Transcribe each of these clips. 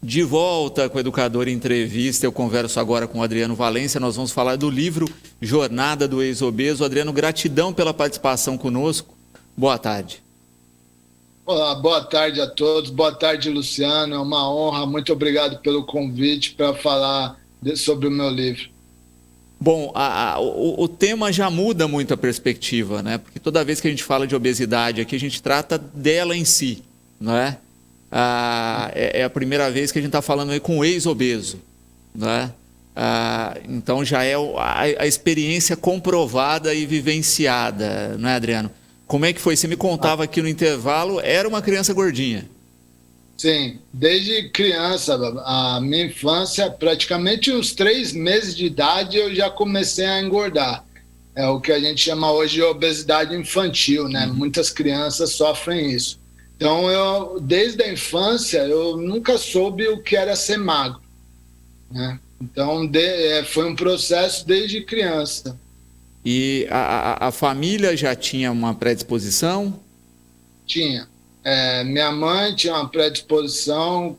De volta com o Educador em Entrevista, eu converso agora com o Adriano Valência, nós vamos falar do livro Jornada do Ex-Obeso. Adriano, gratidão pela participação conosco, boa tarde. Olá, boa tarde a todos, boa tarde, Luciano, é uma honra, muito obrigado pelo convite para falar sobre o meu livro. Bom, o tema já muda muito a perspectiva, né? Porque toda vez que a gente fala de obesidade aqui, a gente trata dela em si, não é? É a primeira vez que a gente está falando aí com um ex-obeso, né? Então já é a experiência comprovada e vivenciada, não é, Adriano? Como é que foi? Você me contava aqui no intervalo, era uma criança gordinha. Sim, desde criança, a minha infância, praticamente uns 3 meses de idade, eu já comecei a engordar. É o que a gente chama hoje de obesidade infantil, né? Muitas crianças sofrem isso. Então, desde a infância, eu nunca soube o que era ser magro, né? Então, foi um processo desde criança. E a família já tinha uma predisposição? Tinha. Minha mãe tinha uma predisposição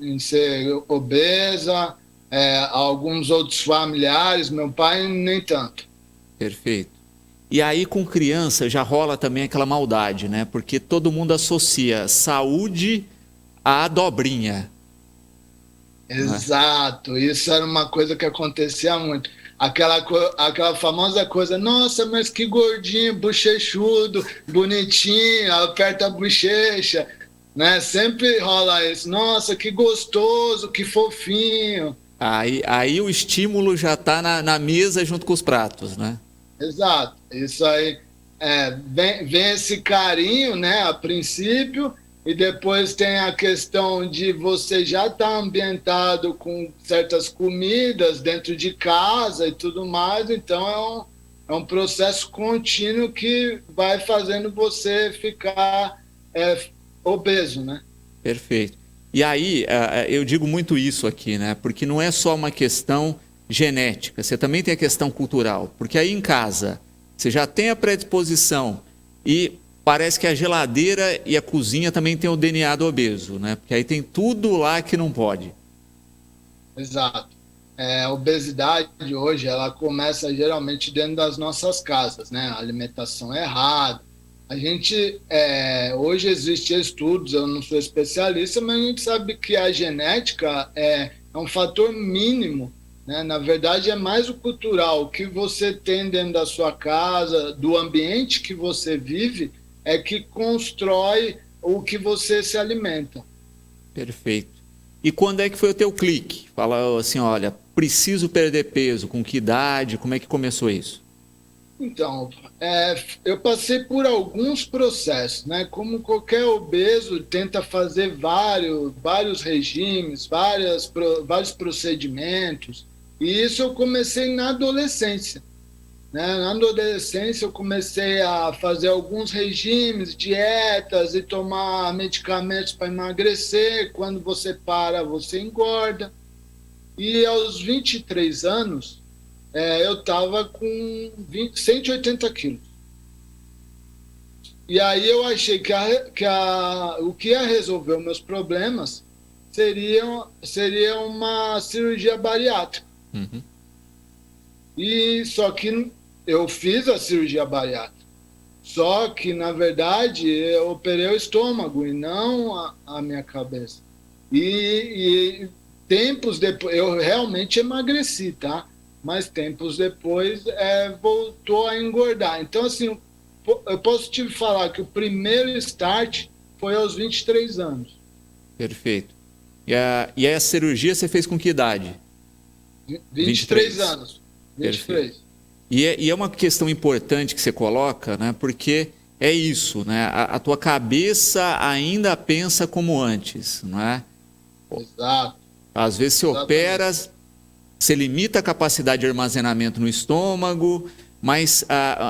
em ser obesa, alguns outros familiares, meu pai nem tanto. Perfeito. E aí com criança já rola também aquela maldade, né? Porque todo mundo associa saúde à dobrinha. Exato, isso era uma coisa que acontecia muito. Aquela famosa coisa, nossa, mas que gordinho, bochechudo, bonitinho, aperta a bochecha, né? Sempre rola isso, nossa, que gostoso, que fofinho. Aí o estímulo já está na mesa junto com os pratos, né? Exato, isso aí vem esse carinho, né, a princípio, e depois tem a questão de você já estar ambientado com certas comidas dentro de casa e tudo mais, então é um processo contínuo que vai fazendo você ficar obeso, né? Perfeito. E aí eu digo muito isso aqui, né? Porque não é só uma questão genética, você também tem a questão cultural, porque aí em casa você já tem a predisposição e parece que a geladeira e a cozinha também tem o DNA do obeso, né? Porque aí tem tudo lá que não pode. Exato. A obesidade hoje, ela começa geralmente dentro das nossas casas, né? A alimentação errada. A gente, hoje existem estudos, eu não sou especialista, mas a gente sabe que a genética é um fator mínimo, né? Na verdade, é mais o cultural, o que você tem dentro da sua casa, do ambiente que você vive, é que constrói o que você se alimenta. Perfeito. E quando é que foi o teu clique? Fala assim, olha, preciso perder peso, com que idade, como é que começou isso? Então, eu passei por alguns processos, né? Como qualquer obeso, tenta fazer vários regimes, vários procedimentos, e isso eu comecei na adolescência. Né? Na adolescência eu comecei a fazer alguns regimes, dietas e tomar medicamentos para emagrecer. Quando você para, você engorda. E aos 23 anos, eu estava com 180 quilos. E aí eu achei que o que ia resolver os meus problemas seria uma cirurgia bariátrica. Uhum. E só que eu fiz a cirurgia bariátrica. Só que, na verdade, eu operei o estômago e não a minha cabeça. E tempos depois, eu realmente emagreci, tá? Mas tempos depois voltou a engordar. Então, assim, eu posso te falar que o primeiro start foi aos 23 anos. Perfeito. E a cirurgia você fez com que idade? 23 anos. 23. Perfeito. E é uma questão importante que você coloca, né? Porque é isso, né? A tua cabeça ainda pensa como antes, não é? Exato. Às vezes você opera, você limita a capacidade de armazenamento no estômago, mas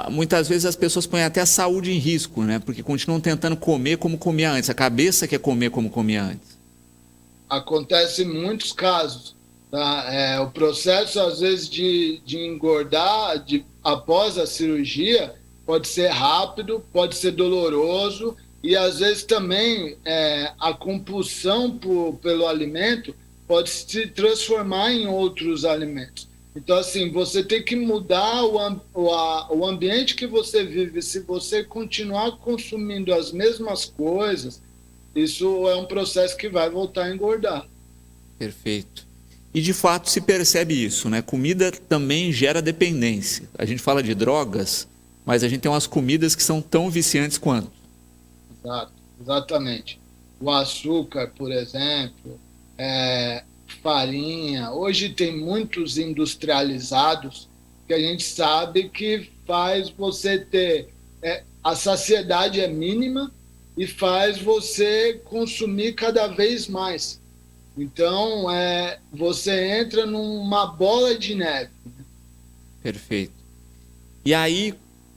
muitas vezes as pessoas põem até a saúde em risco, né? Porque continuam tentando comer como comia antes. A cabeça quer comer como comia antes. Acontece em muitos casos. Tá? O processo, às vezes, de engordar após a cirurgia pode ser rápido, pode ser doloroso e às vezes também a compulsão pelo alimento pode se transformar em outros alimentos. Então, assim, você tem que mudar o ambiente que você vive. Se você continuar consumindo as mesmas coisas, isso é um processo que vai voltar a engordar. Perfeito. E de fato se percebe isso, né? Comida também gera dependência. A gente fala de drogas, mas a gente tem umas comidas que são tão viciantes quanto. Exato, exatamente. O açúcar, por exemplo, farinha. Hoje tem muitos industrializados que a gente sabe que faz você ter... a saciedade é mínima e faz você consumir cada vez mais. Então, você entra numa bola de neve. Perfeito. E aí,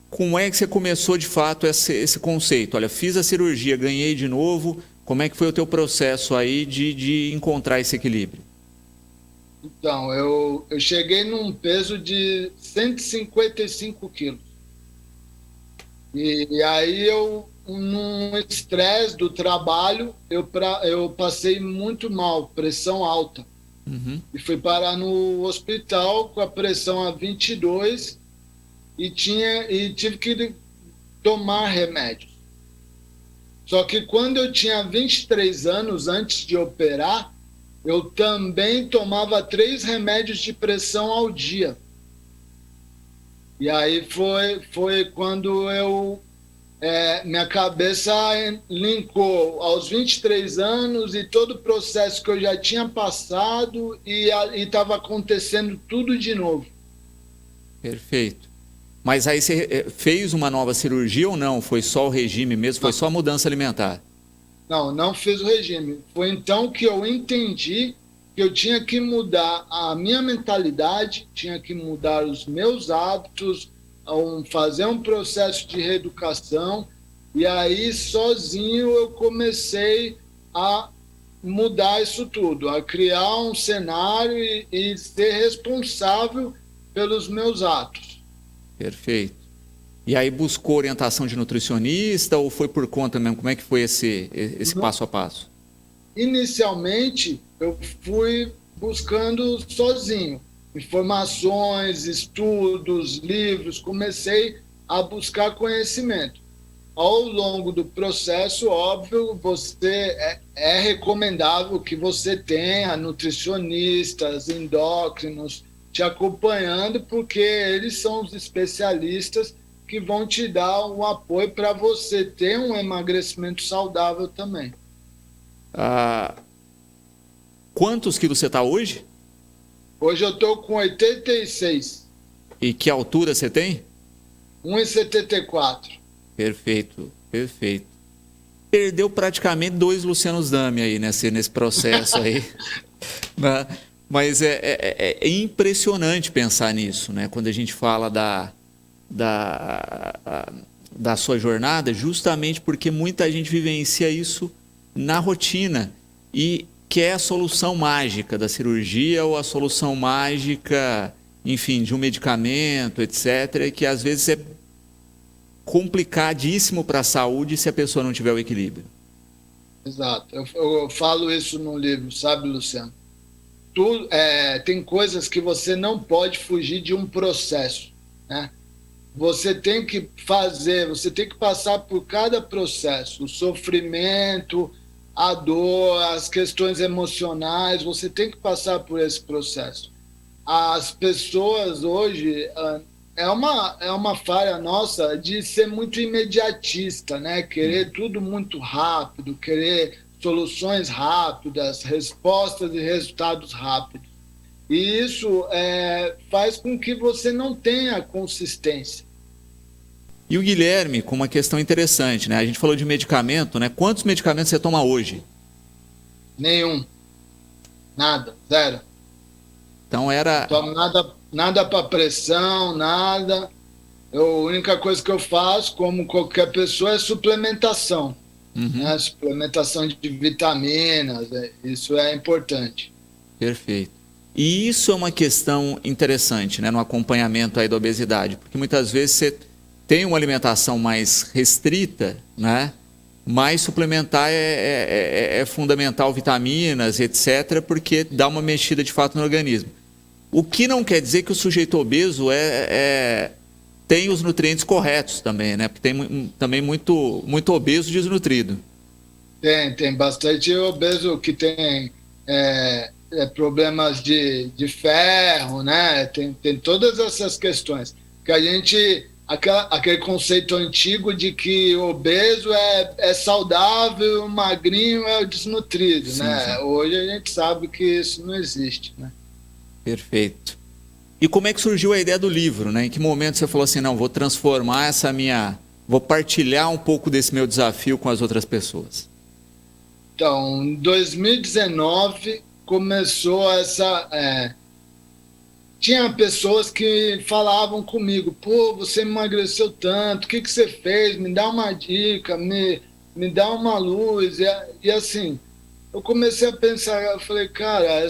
como é que você começou de fato esse conceito? Olha, fiz a cirurgia, ganhei de novo. Como é que foi o teu processo aí de encontrar esse equilíbrio? Então, eu cheguei num peso de 155 quilos. E aí num estresse do trabalho, eu passei muito mal, pressão alta. Uhum. E fui parar no hospital com a pressão a 22 e tive que tomar remédios. Só que quando eu tinha 23 anos, antes de operar, eu também tomava 3 remédios de pressão ao dia. E aí foi quando minha cabeça linkou aos 23 anos e todo o processo que eu já tinha passado e estava acontecendo tudo de novo. Perfeito. Mas aí você fez uma nova cirurgia ou não? Foi só o regime mesmo? Foi só a mudança alimentar? Não fiz o regime. Foi então que eu entendi que eu tinha que mudar a minha mentalidade, tinha que mudar os meus hábitos, fazer um processo de reeducação, e aí sozinho eu comecei a mudar isso tudo, a criar um cenário e ser responsável pelos meus atos. Perfeito. E aí buscou orientação de nutricionista ou foi por conta mesmo? Como é que foi esse passo a passo? Inicialmente, eu fui buscando sozinho. Informações, estudos, livros, comecei a buscar conhecimento. Ao longo do processo, óbvio, é recomendável que você tenha nutricionistas, endócrinos te acompanhando, porque eles são os especialistas que vão te dar um apoio para você ter um emagrecimento saudável também. Quantos quilos você está hoje? Hoje eu estou com 86. E que altura você tem? 1,74. Perfeito, perfeito. Perdeu praticamente 2 Lucianos Dami aí nesse processo aí. Né? Mas é impressionante pensar nisso, né? Quando a gente fala da sua jornada, justamente porque muita gente vivencia isso na rotina e quer a solução mágica da cirurgia ou a solução mágica, enfim, de um medicamento, etc., que às vezes é complicadíssimo para a saúde se a pessoa não tiver o equilíbrio. Exato. Eu falo isso no livro, sabe, Luciano? Tem coisas que você não pode fugir de um processo, né? Você tem que você tem que passar por cada processo, o sofrimento, a dor, as questões emocionais, você tem que passar por esse processo. As pessoas hoje, é uma falha nossa de ser muito imediatista, né? Querer tudo muito rápido, querer soluções rápidas, respostas e resultados rápidos. E isso faz com que você não tenha consistência. E o Guilherme, com uma questão interessante, né? A gente falou de medicamento, né? Quantos medicamentos você toma hoje? Nenhum. Nada. Zero. Então era... Não tomo nada para pressão, nada. A única coisa que eu faço, como qualquer pessoa, é suplementação. Uhum. Né? Suplementação de vitaminas, isso é importante. Perfeito. E isso é uma questão interessante, né? No acompanhamento aí da obesidade, porque muitas vezes você tem uma alimentação mais restrita, né? mas suplementar é fundamental, vitaminas, etc., porque dá uma mexida de fato no organismo. O que não quer dizer que o sujeito obeso tem os nutrientes corretos também, né? Porque tem também muito obeso desnutrido. Tem bastante obeso que tem problemas de ferro, né? Tem todas essas questões. Que a gente, aquele conceito antigo de que obeso é saudável, magrinho é o desnutrido, Sim, né? sim. Hoje a gente sabe que isso não existe, né? Perfeito. E como é que surgiu a ideia do livro, né? Em que momento você falou assim, não, vou transformar vou partilhar um pouco desse meu desafio com as outras pessoas? Então, em 2019 começou tinha pessoas que falavam comigo, pô, você emagreceu tanto, o que você fez? Me dá uma dica, me dá uma luz. E assim, eu comecei a pensar, eu falei, cara,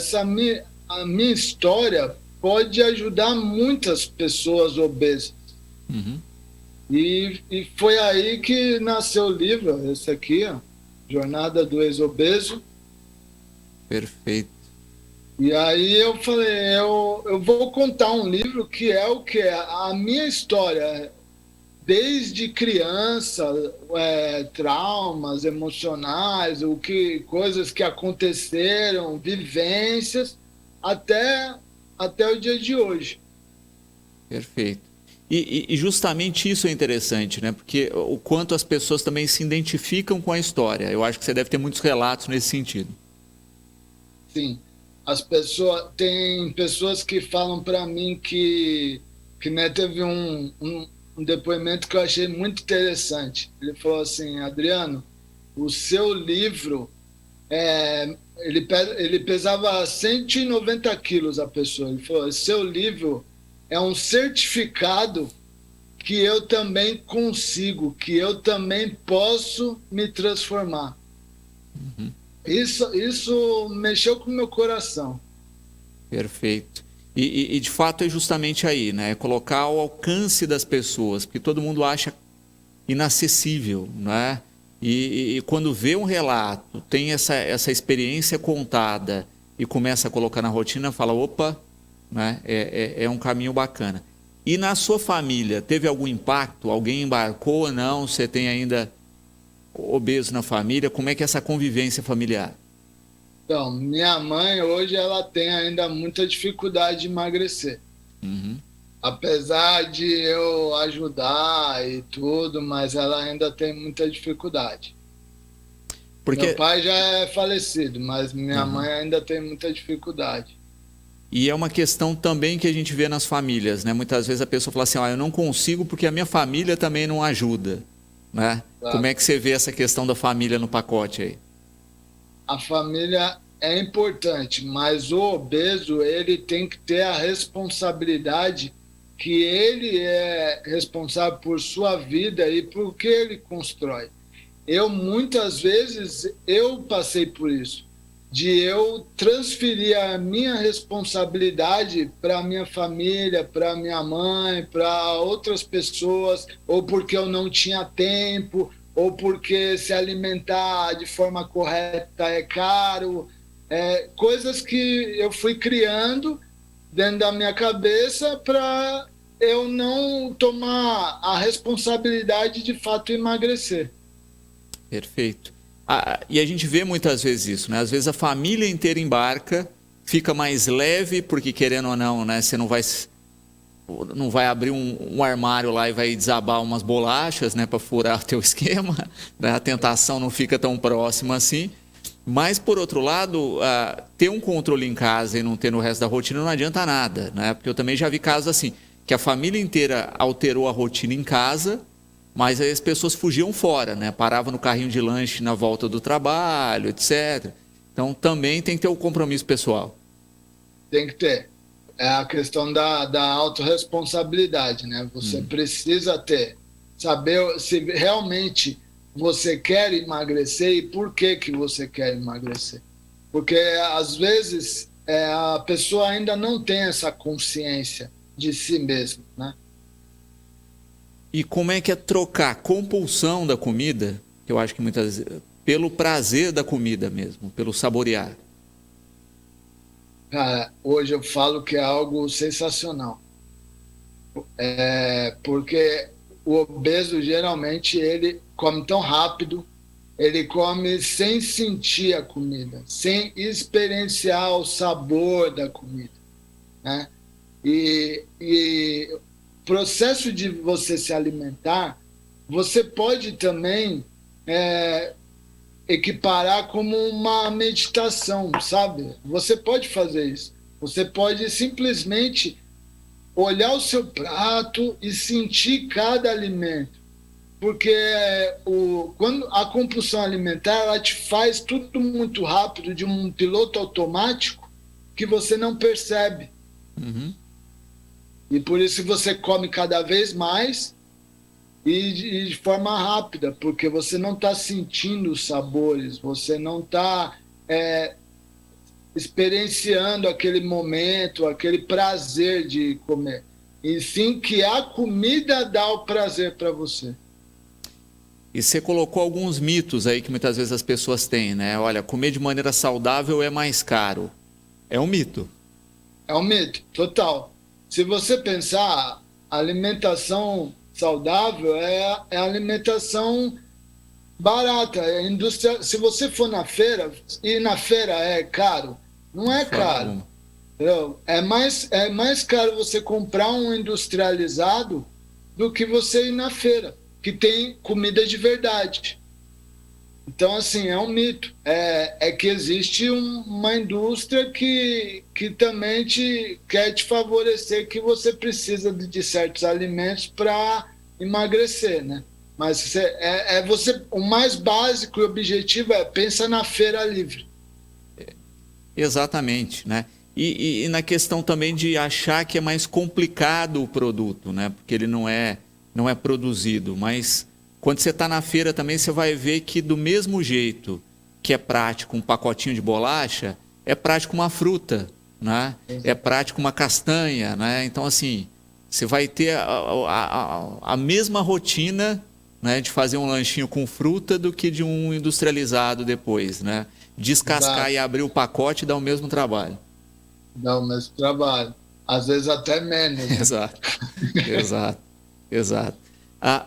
a minha história pode ajudar muitas pessoas obesas. Uhum. E foi aí que nasceu o livro, esse aqui, ó, Jornada do Ex-Obeso. Perfeito. E aí eu falei, eu vou contar um livro que é o que é a minha história, desde criança, traumas emocionais, coisas que aconteceram, vivências, até o dia de hoje. Perfeito. E justamente isso é interessante, né? Porque o quanto as pessoas também se identificam com a história. Eu acho que você deve ter muitos relatos nesse sentido. Sim, tem pessoas que falam para mim que né, teve um depoimento que eu achei muito interessante. Ele falou assim, Adriano, o seu livro, ele pesava 190 quilos a pessoa. Ele falou, seu livro é um certificado que eu também consigo, que eu também posso me transformar. Uhum. Isso mexeu com o meu coração. Perfeito. E de fato é justamente aí, né? É colocar ao alcance das pessoas, porque todo mundo acha inacessível, né? E quando vê um relato, tem essa experiência contada e começa a colocar na rotina, fala, opa, né? É um caminho bacana. E na sua família, teve algum impacto? Alguém embarcou ou não? Você tem ainda obeso na família? Como é que é essa convivência familiar? Então, minha mãe hoje ela tem ainda muita dificuldade de emagrecer. Uhum. Apesar de eu ajudar e tudo, mas ela ainda tem muita dificuldade. Meu Porque pai já é falecido, mas minha uhum. mãe ainda tem muita dificuldade. E é uma questão também que a gente vê nas famílias, né? Muitas vezes a pessoa fala assim, eu não consigo porque a minha família também não ajuda, né? Como Sabe? é que você vê essa questão da família no pacote aí? A família é importante, mas o obeso ele tem que ter a responsabilidade que ele é responsável por sua vida e por que ele constrói. Muitas vezes eu passei por isso, de eu transferir a minha responsabilidade para minha família, para minha mãe, para outras pessoas, ou porque eu não tinha tempo, ou porque se alimentar de forma correta é caro, coisas que eu fui criando dentro da minha cabeça para eu não tomar a responsabilidade de fato emagrecer. Perfeito. E a gente vê muitas vezes isso, né? Às vezes a família inteira embarca, fica mais leve, porque querendo ou não, né? Você não vai abrir um armário lá e vai desabar umas bolachas, né? Para furar o teu esquema, né? A tentação não fica tão próxima assim. Mas, por outro lado, ter um controle em casa e não ter no resto da rotina não adianta nada, né? Porque eu também já vi casos assim, que a família inteira alterou a rotina em casa, mas aí as pessoas fugiam fora, né? Paravam no carrinho de lanche na volta do trabalho, etc. Então, também tem que ter o compromisso pessoal. Tem que ter. É a questão da autorresponsabilidade, né? Você precisa saber se realmente você quer emagrecer e por que você quer emagrecer. Porque, às vezes, a pessoa ainda não tem essa consciência de si mesma, né? E como é que é trocar a compulsão da comida que eu acho que muitas pelo prazer da comida mesmo, pelo saborear. Cara, hoje eu falo que é algo sensacional. Porque o obeso geralmente ele come tão rápido, ele come sem sentir a comida, sem experienciar o sabor da comida, né? E o processo de você se alimentar, você pode também equiparar como uma meditação, sabe? Você pode fazer isso. Você pode simplesmente olhar o seu prato e sentir cada alimento. Porque quando a compulsão alimentar, ela te faz tudo muito rápido, de um piloto automático, que você não percebe. Uhum. E por isso você come cada vez mais e de forma rápida, porque você não está sentindo os sabores, você não está experienciando aquele momento, aquele prazer de comer. E sim que a comida dá o prazer para você. E você colocou alguns mitos aí que muitas vezes as pessoas têm, né? Olha, comer de maneira saudável é mais caro. É um mito. É um mito, total. Se você pensar, a alimentação saudável é a alimentação barata, é indústria. Se você for na feira, e na feira é caro, não é caro. Entendeu? É mais caro você comprar um industrializado do que você ir na feira, que tem comida de verdade. Então, assim, é um mito. É que existe uma indústria que também quer te favorecer, que você precisa de certos alimentos para emagrecer, né? Mas o mais básico e objetivo pensa na feira livre. Exatamente, né? E na questão também de achar que é mais complicado o produto, né? Porque ele não é produzido, mas quando você está na feira também você vai ver que do mesmo jeito que é prático um pacotinho de bolacha, é prático uma fruta, né? É prático uma castanha, né? Então assim, você vai ter a mesma rotina, né, de fazer um lanchinho com fruta do que de um industrializado depois, né? Descascar e abrir o pacote dá o mesmo trabalho. Dá o mesmo trabalho. Às vezes até menos. Né? Exato, exato.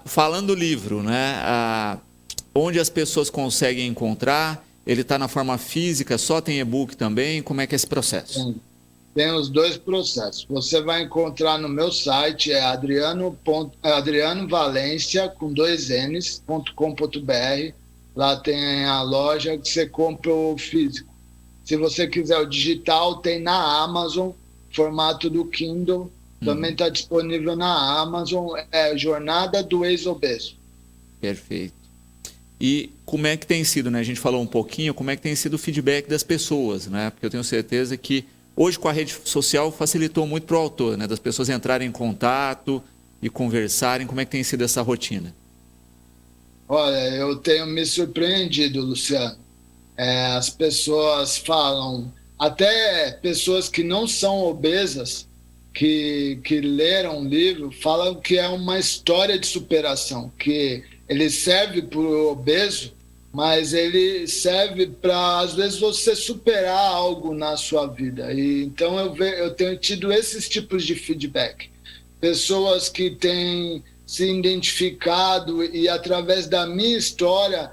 Falando do livro, né? Onde as pessoas conseguem encontrar? Ele está na forma física, só tem e-book também? Como é que é esse processo? Tem os dois processos. Você vai encontrar no meu site, adrianovalencia, com 2 Ns.com.br. Lá tem a loja que você compra o físico. Se você quiser o digital, tem na Amazon, formato do Kindle. Também está disponível na Amazon. É Jornada do Ex-Obeso. Perfeito. E como é que tem sido, né? A gente falou um pouquinho, como é que tem sido o feedback das pessoas, né? Porque eu tenho certeza que hoje com a rede social facilitou muito para o autor, né? Das pessoas entrarem em contato e conversarem. Como é que tem sido essa rotina? Olha, eu tenho me surpreendido, Luciano. As pessoas falam, até pessoas que não são obesas, que leram o livro, falam que é uma história de superação, que ele serve para o obeso, mas ele serve para, às vezes, você superar algo na sua vida. E, então, eu tenho tido esses tipos de feedback. Pessoas que têm se identificado e, através da minha história,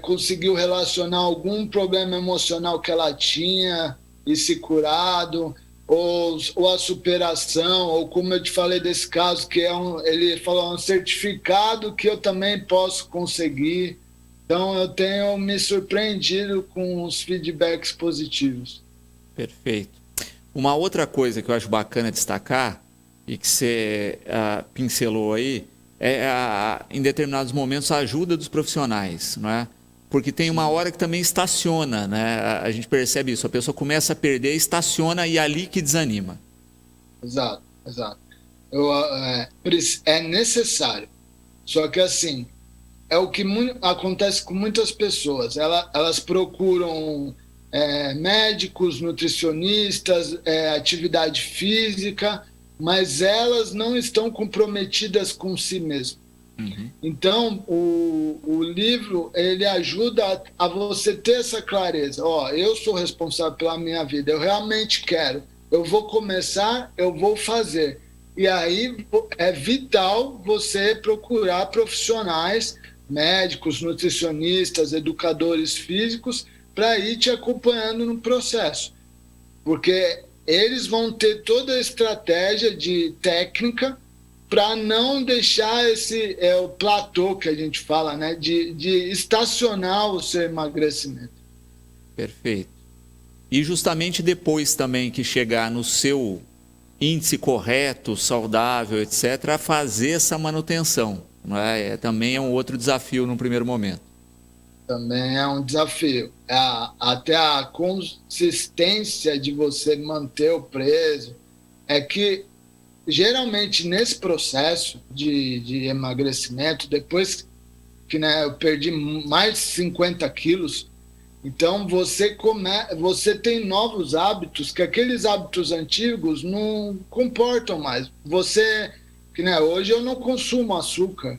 conseguiu relacionar algum problema emocional que ela tinha e se curado, ou a superação, ou como eu te falei desse caso, que ele falou, um certificado que eu também posso conseguir. Então, eu tenho me surpreendido com os feedbacks positivos. Perfeito. Uma outra coisa que eu acho bacana destacar, e que você pincelou aí, em determinados momentos, a ajuda dos profissionais, não é? Porque tem uma hora que também estaciona, né? A gente percebe isso, a pessoa começa a perder, estaciona e é ali que desanima. Exato. É necessário. Só que assim, é o que acontece com muitas pessoas. Elas procuram médicos, nutricionistas, atividade física, mas elas não estão comprometidas com si mesmas. Uhum. Então, o livro, ele ajuda a você ter essa clareza. Ó, eu sou responsável pela minha vida, eu realmente quero. Eu vou começar, eu vou fazer. E aí é vital você procurar profissionais, médicos, nutricionistas, educadores físicos, para ir te acompanhando no processo. Porque eles vão ter toda a estratégia de técnica para não deixar esse o platô que a gente fala, né, de estacionar o seu emagrecimento. Perfeito. E justamente depois também que chegar no seu índice correto, saudável, etc., a fazer essa manutenção, não é? Também é um outro desafio no primeiro momento. Também é um desafio. Até a consistência de você manter o peso. É que, geralmente, nesse processo de emagrecimento, depois que, né, eu perdi mais de 50 quilos, então você tem novos hábitos que aqueles hábitos antigos não comportam mais. Que, né, hoje eu não consumo açúcar.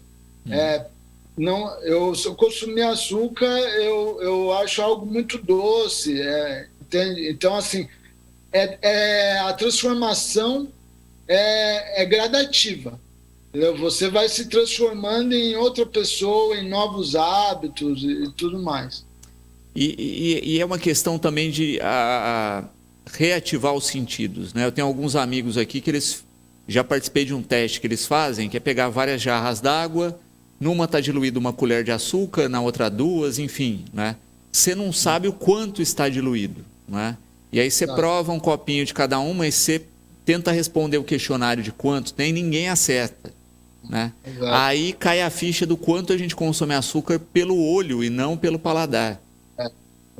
Não, se eu consumir açúcar, eu acho algo muito doce. Entende? Então, assim, a transformação é gradativa. Entendeu? Você vai se transformando em outra pessoa, em novos hábitos e tudo mais. E é uma questão também de reativar os sentidos, né? Eu tenho alguns amigos aqui que já participei de um teste que eles fazem, que é pegar várias jarras d'água, numa está diluído uma colher de açúcar, na outra duas, enfim, né? Você não sabe o quanto está diluído, né? E aí você prova um copinho de cada uma e você tenta responder o questionário de quanto tem, ninguém acerta, né? Aí cai a ficha do quanto a gente consome açúcar pelo olho e não pelo paladar.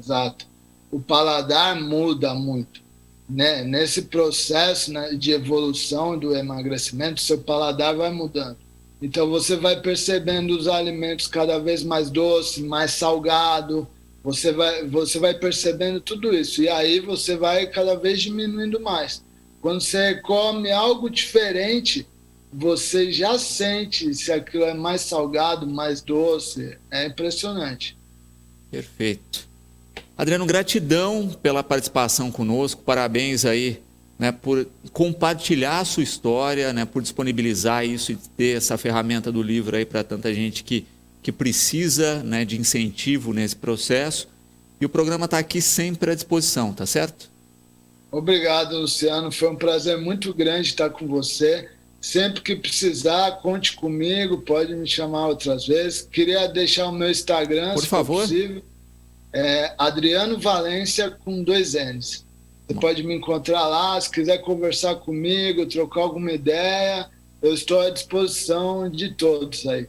Exato. O paladar muda muito, né? Nesse processo, né, de evolução do emagrecimento, seu paladar vai mudando. Então você vai percebendo os alimentos cada vez mais doces, mais salgado, você vai percebendo tudo isso. E aí você vai cada vez diminuindo mais. Quando você come algo diferente, você já sente se aquilo é mais salgado, mais doce. É impressionante. Perfeito. Adriano, gratidão pela participação conosco, parabéns aí, né, por compartilhar a sua história, né, por disponibilizar isso e ter essa ferramenta do livro aí para tanta gente que precisa, né, de incentivo nesse processo. E o programa está aqui sempre à disposição, tá certo? Obrigado, Luciano. Foi um prazer muito grande estar com você. Sempre que precisar, conte comigo, pode me chamar outras vezes. Queria deixar o meu Instagram, por favor. For possível. Adriano Valência com 2 N's. Você pode me encontrar lá, se quiser conversar comigo, trocar alguma ideia, eu estou à disposição de todos aí.